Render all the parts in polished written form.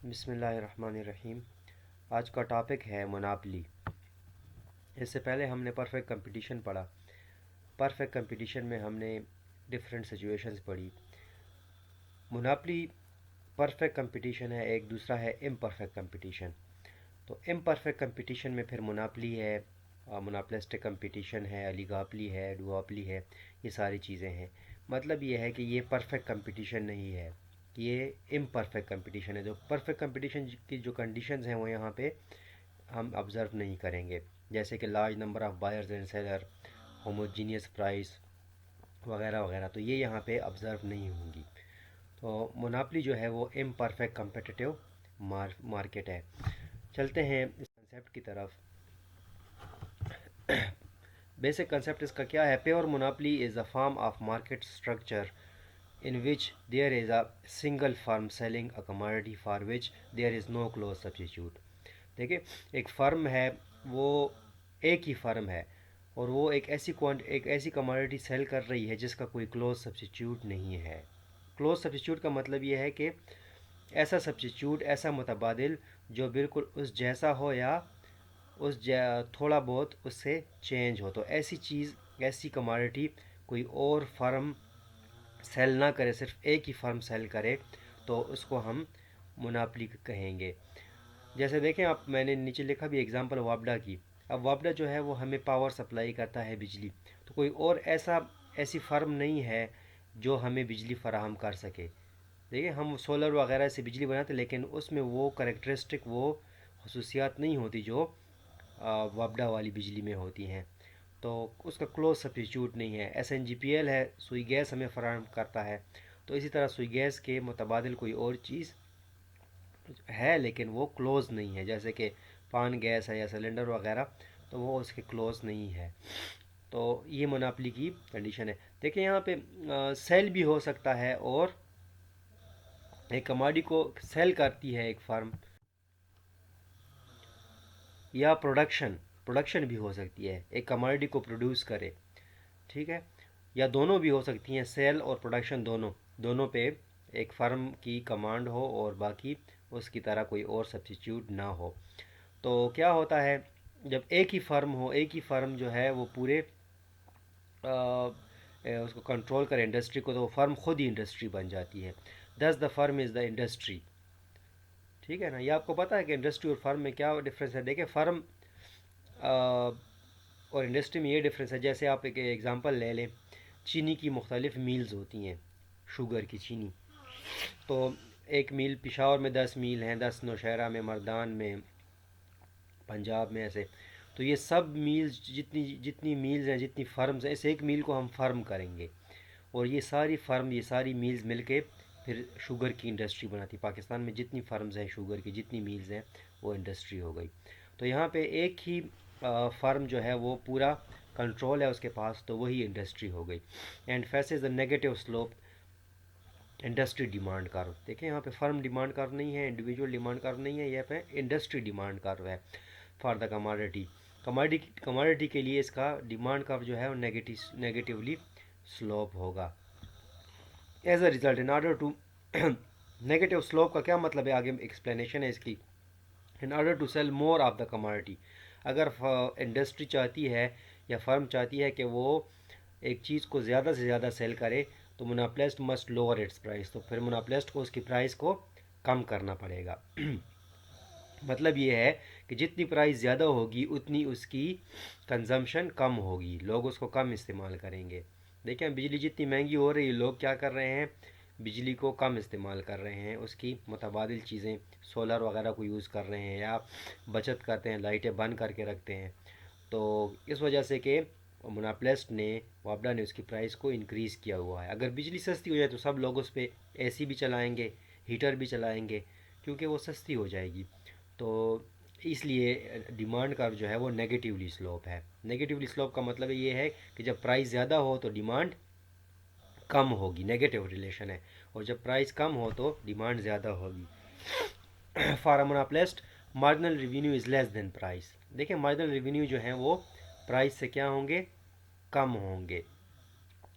बिस्मिल्लाहिर्रहमानिर्रहीम। आज का टॉपिक है मोनोपोली। इससे पहले हमने परफेक्ट कंपटीशन पढ़ा। परफेक्ट कंपटीशन में हमने डिफरेंट सिचुएशंस पढ़ी। मोनोपोली परफेक्ट कंपटीशन है, एक दूसरा है इम्परफेक्ट कंपटीशन। तो इम्परफेक्ट कंपटीशन में फिर मोनोपोली है, मोनोपोलिस्टिक कंपटीशन है, ओलिगोपोली है, डुओपोली है, ये सारी चीज़ें हैं। मतलब ये है कि ये परफेक्ट कंपटीशन नहीं है, ये इम्परफेक्ट कंपटीशन है। जो परफेक्ट कंपटीशन की जो कंडीशंस हैं वो यहाँ पे हम ऑब्ज़र्व नहीं करेंगे, जैसे कि large number of buyers and seller, homogeneous price वगैरह वगैरह, तो ये यहाँ पे ऑब्ज़र्व नहीं होंगी। तो मोनोपोली जो है वो इम्परफेक्ट कम्पिटिटिव मार्केट है। चलते हैं इस कंसेप्ट की तरफ। बेसिक कंसेप्ट इसका क्या है? Pure monopoly is a form of market structure in which there is a single firm selling a commodity for which there is no close substitute। देखिए, एक फर्म है, वो एक ही फर्म है और वो एक ऐसी कमोडिटी सेल कर रही है जिसका कोई क्लोज सब्सिट्यूट नहीं है। क्लोज सब्सिट्यूट का मतलब ये है कि ऐसा सब्सिट्यूट, ऐसा मुतबादिल जो बिल्कुल उस जैसा हो या थोड़ा बहुत उससे चेंज हो। तो ऐसी चीज़, ऐसी कमोडिटी कोई और फर्म सेल ना करे, सिर्फ एक ही फर्म सेल करे, तो उसको हम मोनोपोली कहेंगे। जैसे देखें आप, मैंने नीचे लिखा भी एग्जांपल वापडा की। अब वापडा जो है वो हमें पावर सप्लाई करता है, बिजली। तो कोई और ऐसी फर्म नहीं है जो हमें बिजली फराहम कर सके। देखिए, हम सोलर वगैरह से बिजली बनाते हैं, लेकिन उसमें वो करेक्टरिस्टिक, वो खसूसियात नहीं होती जो वापडा वाली बिजली में होती हैं। तो उसका क्लोज सब्स्टिट्यूट नहीं है। SNGPL है, सुई गैस हमें फराहम करता है। तो इसी तरह सुई गैस के मुतबादिल कोई और चीज़ है, लेकिन वो क्लोज़ नहीं है, जैसे कि पान गैस है या सिलेंडर वगैरह, तो वो उसके क्लोज़ नहीं है। तो ये मोनोपोली की कंडीशन है। देखिए यहाँ पे सेल भी हो सकता है, और एक कमोडिटी को सेल करती है एक फर्म, या प्रोडक्शन भी हो सकती है, एक कमोडिटी को प्रोड्यूस करे, ठीक है। या दोनों भी हो सकती हैं, सेल और प्रोडक्शन दोनों दोनों पे एक फर्म की कमांड हो और बाकी उसकी तरह कोई और सब्स्टिट्यूट ना हो। तो क्या होता है, जब एक ही फर्म हो, एक ही फर्म जो है वो पूरे उसको कंट्रोल करे इंडस्ट्री को, तो वो फर्म खुद ही इंडस्ट्री बन जाती है। दस the firm is the industry. ठीक है ना। ये आपको पता है कि इंडस्ट्री और फर्म में क्या डिफरेंस है? देखिए, फर्म और इंडस्ट्री में ये डिफरेंस है। जैसे आप एक एग्ज़ाम्पल ले लें, चीनी की मुख्तलिफ़ मील्स होती हैं, शुगर की चीनी। तो एक मील पिशावर में 10 मील हैं, 10 नौशहरा में, मर्दान में, पंजाब में, ऐसे। तो ये सब मील्स, जितनी जितनी मील्स हैं, जितनी फार्म्स हैं, इस एक मील को हम फार्म करेंगे, और ये सारी फार्म, ये सारी मील्स मिलके फिर शुगर की इंडस्ट्री बनाती। पाकिस्तान में जितनी फार्म्स हैं शुगर की, जितनी मील्स हैं, वो इंडस्ट्री हो गई। तो यहाँ पे एक ही फार्म जो है वो पूरा कंट्रोल है उसके पास, तो वही इंडस्ट्री हो गई। And faces the negative slope industry demand curve. देखें, यहाँ पे फर्म डिमांड कर्व नहीं है, इंडिविजुअल डिमांड कर्व नहीं है, यहाँ पे इंडस्ट्री डिमांड कर्व है फॉर द कमोडिटी के लिए इसका डिमांड कर्व जो है वो नेगेटिवली स्लोप होगा। As a result, in order to negative slope का क्या मतलब है, आगे एक्सप्लेनेशन है इसकी। In order to sell more of the commodity, अगर इंडस्ट्री चाहती है या फर्म चाहती है कि वो एक चीज़ को ज़्यादा से ज़्यादा सेल करे, तो monopolist must lower it's price. तो फिर मोनोपोलिस्ट को उसकी प्राइस को कम करना पड़ेगा। मतलब ये है कि जितनी प्राइस ज़्यादा होगी उतनी उसकी कंजम्पशन कम होगी, लोग उसको कम इस्तेमाल करेंगे। देखें, बिजली जितनी महंगी हो रही है, लोग क्या कर रहे हैं, बिजली को कम इस्तेमाल कर रहे हैं, उसकी मुतबादिल चीज़ें, सोलर वगैरह को यूज़ कर रहे हैं, या बचत करते हैं, लाइटें बंद करके रखते हैं। तो इस वजह से कि मोनोपोलिस्ट ने, वापडा ने उसकी प्राइस को इंक्रीज़ किया हुआ है। अगर बिजली सस्ती हो जाए तो सब लोग उस पर AC भी चलाएँगे, हीटर भी चलाएँगे, क्योंकि वो सस्ती हो जाएगी। तो इसलिए डिमांड कर्व जो है वो नेगेटिवली स्लोप है। नेगेटिवली स्लोप का मतलब ये है कि जब प्राइस ज़्यादा हो तो डिमांड कम होगी, नेगेटिव रिलेशन है, और जब प्राइस कम हो तो डिमांड ज़्यादा होगी। For a monopolist marginal revenue is less then price. देखिए, मार्जिनल रेवेन्यू जो है वो प्राइस से क्या होंगे, कम होंगे।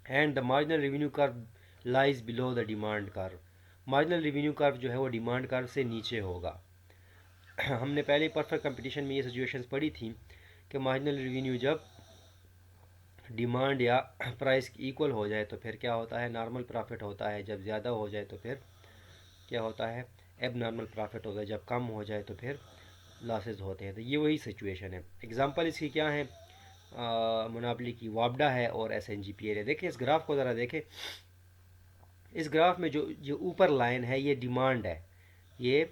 And the marginal revenue curve lies below the demand curve. Marginal revenue curve जो है वो डिमांड कर्व से नीचे होगा। हमने पहले परफेक्ट कंपटीशन में ये सिचुएशंस पढ़ी थी कि मार्जिनल रेवेन्यू जब डिमांड या प्राइस इक्वल हो जाए तो फिर क्या होता है, नॉर्मल प्रॉफिट होता है। जब ज़्यादा हो जाए तो फिर क्या होता है, एब नॉर्मल प्रॉफिट होगा। जब कम हो जाए तो फिर लॉसेस होते हैं। तो ये वही सिचुएशन है। एग्जांपल इसकी क्या है, मोनोपोली की वापडा है और SNGPL है। देखें इस ग्राफ को ज़रा देखें। इस ग्राफ में जो जो ऊपर लाइन है ये डिमांड है, ये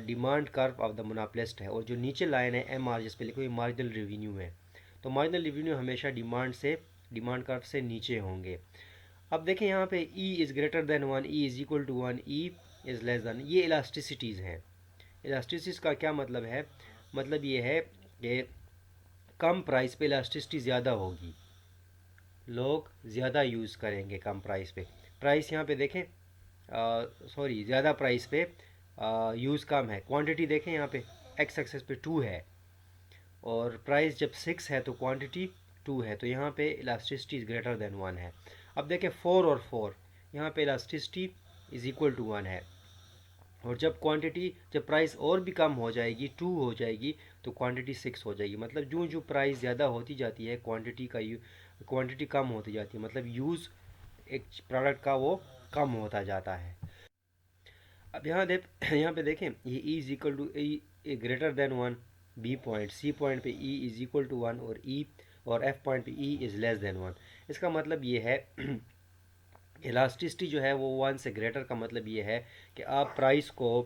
demand curve of the monopolist है, और जो नीचे लाइन है MR जिस पे लिखो ये मार्जिनल रेवेन्यू है। तो मार्जिनल रेवेन्यू हमेशा डिमांड कर्व से नीचे होंगे। अब देखें यहाँ पे E is greater than 1, E is equal to 1, E is less than. ये इलास्टिसिटीज़ हैं। इलास्टिसिटीज़ का क्या मतलब है, मतलब ये है कि कम प्राइस पे इलास्टिसिटी ज़्यादा होगी, लोग ज़्यादा यूज़ करेंगे कम प्राइस पे। प्राइस यहाँ पे देखें, सॉरी ज़्यादा प्राइस पे यूज़ कम है। क्वांटिटी देखें यहाँ पे एक्स एक्सेस पे 2 है और प्राइस जब 6 है तो क्वांटिटी 2 है, तो यहाँ पे इलास्टिसिटी इज़ ग्रेटर देन 1 है। अब देखें 4 और 4, यहाँ पे इलास्टिसिटी इज़ इक्वल टू 1 है, और जब प्राइस और भी कम हो जाएगी, 2 हो जाएगी, तो क्वांटिटी 6 हो जाएगी। मतलब जो प्राइस ज़्यादा होती जाती है क्वांटिटी कम होती जाती है, मतलब यूज़ एक प्रोडक्ट का वो कम होता जाता है। अब यहाँ पे देखें ये E is equal to a greater than 1, B point, C point पे E इज़ इक्वल टू 1 और F पॉइंट पे E इज़ लेस देन 1। इसका मतलब ये है इलास्टिसिटी जो है वो 1 से ग्रेटर का मतलब ये है कि आप प्राइस को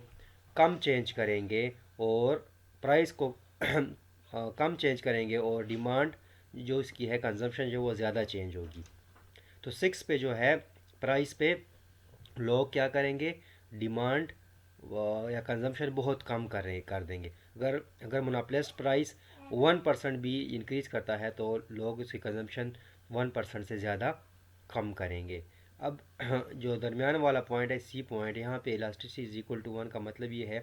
कम चेंज करेंगे और प्राइस को कम चेंज करेंगे और डिमांड जो इसकी है कंजम्पशन जो वो ज़्यादा चेंज होगी। तो 6 पे जो है प्राइस पे लोग क्या करेंगे, डिमांड या कंजम्पशन बहुत कम कर देंगे। अगर मोनोपोलिस्ट प्राइस 1% भी इंक्रीज़ करता है तो लोग उसकी कंजम्पशन 1% से ज़्यादा कम करेंगे। अब जो दरमियान वाला पॉइंट है C पॉइंट, यहाँ पे इलास्टिसिटी इज इक्वल टू 1 का मतलब ये है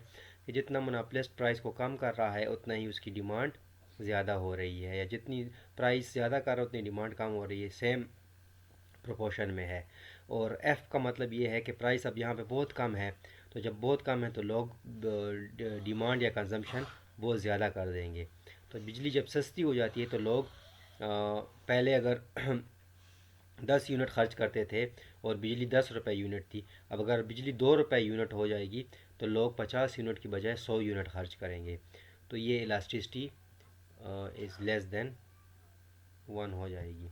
कि जितना मोनोपोलिस्ट प्राइस को कम कर रहा है उतना ही उसकी डिमांड ज़्यादा हो रही है, या जितनी प्राइस ज़्यादा कर रहा है उतनी डिमांड कम हो रही है, सेम प्रोपोर्शन में है। और F का मतलब ये है कि प्राइस अब यहाँ पे बहुत कम है, तो जब बहुत कम है तो लोग डिमांड या कंजम्पशन बहुत ज़्यादा कर देंगे। तो बिजली जब सस्ती हो जाती है तो लोग पहले अगर 10 यूनिट खर्च करते थे और बिजली 10 रुपये यूनिट थी, अब अगर बिजली 2 रुपये यूनिट हो जाएगी तो लोग 50 यूनिट की बजाय 100 यूनिट खर्च करेंगे। तो ये इलास्टिसिटी इज़ लेस देन 1 हो जाएगी।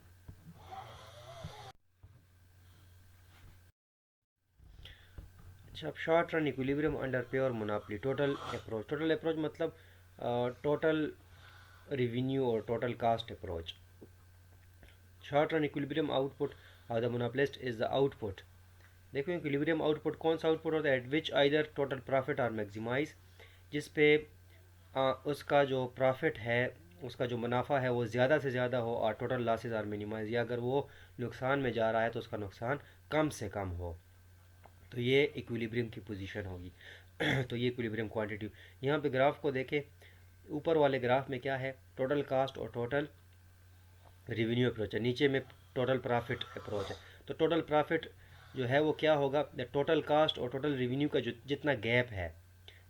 अच्छा, अब short run equilibrium under pure monopoly, total approach मतलब टोटल रेवेन्यू और total cost approach. Short run equilibrium output of the monopolist is the output. देखो इक्विलिब्रियम आउटपुट कौन सा आउटपुट होता है, at which either total profit are maximise, जिस पे उसका जो प्रॉफिट है, उसका जो मुनाफा है वो ज़्यादा से ज़्यादा हो और टोटल लॉसेज आर मिनिमाइज, या अगर वो नुकसान में जा रहा है तो उसका नुकसान कम से कम हो। तो ये इक्विलिब्रियम की पोजीशन होगी। तो ये इक्विलिब्रियम क्वांटिटी। यहाँ पे ग्राफ को देखें, ऊपर वाले ग्राफ में क्या है, टोटल कास्ट और टोटल रेवेन्यू अप्रोच है, नीचे में टोटल प्रॉफिट अप्रोच है। तो टोटल प्रॉफिट जो है वो क्या होगा, टोटल कास्ट और टोटल रेवेन्यू का जो जितना गैप है,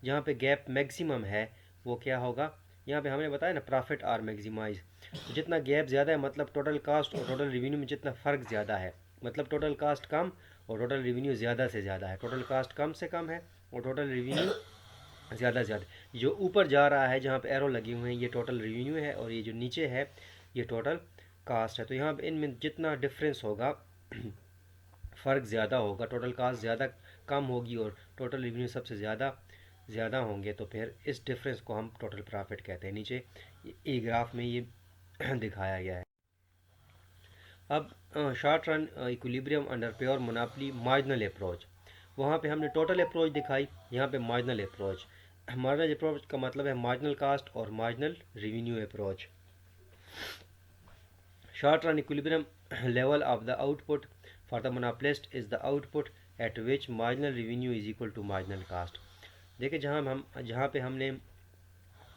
जहाँ पे गैप मैक्सिमम है वो क्या होगा, यहाँ पे हमने बताया ना प्रॉफिट आर मैक्सिमाइज। तो जितना गैप ज़्यादा है मतलब टोटल कास्ट और टोटल रेवेन्यू में जितना फ़र्क ज़्यादा है, मतलब टोटल कास्ट कम और टोटल रेवेन्यू ज़्यादा से ज़्यादा है, टोटल कास्ट कम से कम है और टोटल रेवेन्यू ज़्यादा से ज़्यादा। जो ऊपर जा रहा है जहाँ पे एरो लगे हुए हैं ये टोटल रेवेन्यू है, और ये जो नीचे है ये टोटल कास्ट है। तो यहाँ पे इनमें जितना डिफरेंस होगा फ़र्क ज़्यादा होगा, टोटल कास्ट ज़्यादा कम होगी और टोटल रेवेन्यू सबसे ज़्यादा होंगे, तो फिर इस डिफरेंस को हम टोटल प्रॉफिट कहते हैं। नीचे ए ग्राफ में ये दिखाया गया है। अब short run equilibrium under pure monopoly marginal approach, वहाँ पे हमने टोटल अप्रोच दिखाई, यहाँ पे मार्जिनल अप्रोच। मार्जिनल अप्रोच का मतलब है मार्जिनल कास्ट और marginal revenue approach. Short run equilibrium level of the output for the monopolist is the output at which marginal revenue is equal to marginal cost. देखिए जहाँ पे हमने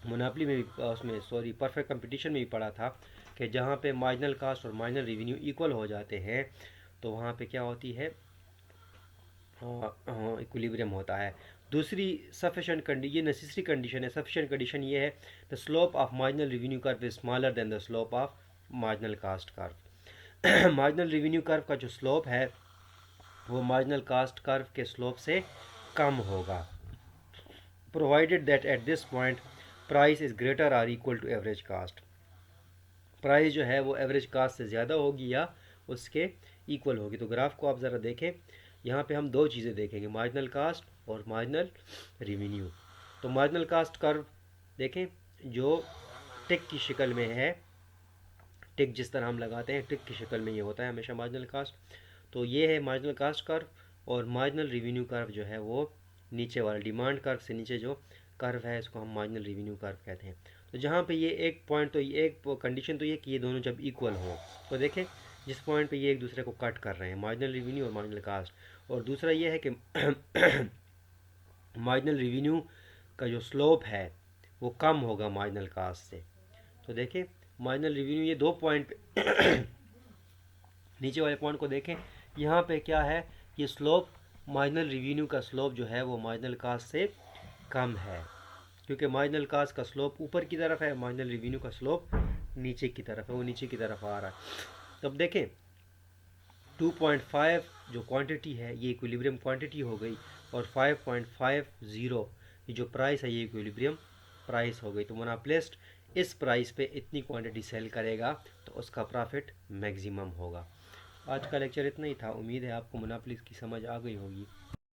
monopoly में भी उसमें सॉरी परफेक्ट कंपटीशन में भी पढ़ा था कि जहाँ पे मार्जिनल कास्ट और मार्जिनल रेवेन्यू इक्वल हो जाते हैं तो वहाँ पे क्या होती है, इक्विलिब्रियम होता है। दूसरी सफिशेंट कंडीशन, ये नेसेसरी कंडीशन है। सफिशेंट कंडीशन ये है, the slope of marginal revenue curve is smaller than the slope of marginal cost curve. Marginal revenue curve का जो स्लोप है वो मार्जिनल कास्ट कर्व के स्लोप से कम होगा, provided that at this point price is greater or equal to average cost. Price जो है वो एवरेज कास्ट से ज़्यादा होगी या उसके इक्वल होगी। तो ग्राफ को आप ज़रा देखें, यहाँ पे हम दो चीज़ें देखेंगे, मार्जिनल कास्ट और मार्जिनल रेवेन्यू। तो मार्जिनल कास्ट कर्व देखें जो टिक की शक्ल में है, टिक जिस तरह हम लगाते हैं टिक की शक्ल में ये होता है हमेशा मार्जिनल कास्ट। तो ये है मार्जिनल कास्ट कर्व। और मार्जिनल रेवेन्यू कर्व जो है वो नीचे वाला डिमांड कर्व से नीचे जो कर्व है इसको हम मार्जिनल रेवेन्यू कर्व कहते हैं। तो जहाँ पे ये एक पॉइंट, तो ये एक कंडीशन तो ये कि ये दोनों जब इक्वल हो, तो देखें जिस पॉइंट पे ये एक दूसरे को कट कर रहे हैं, मार्जिनल रेवेन्यू और मार्जिनल कास्ट। और दूसरा ये है कि मार्जिनल रेवेन्यू का जो स्लोप है वो कम होगा मार्जिनल कास्ट से। तो देखें मार्जिनल रेवेन्यू, ये दो पॉइंट नीचे वाले पॉइंट को देखें, यहाँ पे क्या है, ये स्लोप मार्जिनल रेवेन्यू का स्लोप जो है वो मार्जिनल कास्ट से कम है, क्योंकि मार्जिनल कास्ट का स्लोप ऊपर की तरफ है, मार्जिनल रेवेन्यू का स्लोप नीचे की तरफ है, वो नीचे की तरफ आ रहा है। तब देखें 2.5 जो क्वांटिटी है ये इक्विलिब्रियम क्वांटिटी हो गई, और 5.50 ये जो प्राइस है ये इक्विलिब्रियम प्राइस हो गई। तो मोनोपोलिस्ट इस प्राइस पे इतनी क्वांटिटी सेल करेगा तो उसका प्रॉफिट मैक्सिमम होगा। आज का लेक्चर इतना ही था। उम्मीद है आपको मोनोपोली की समझ आ गई होगी।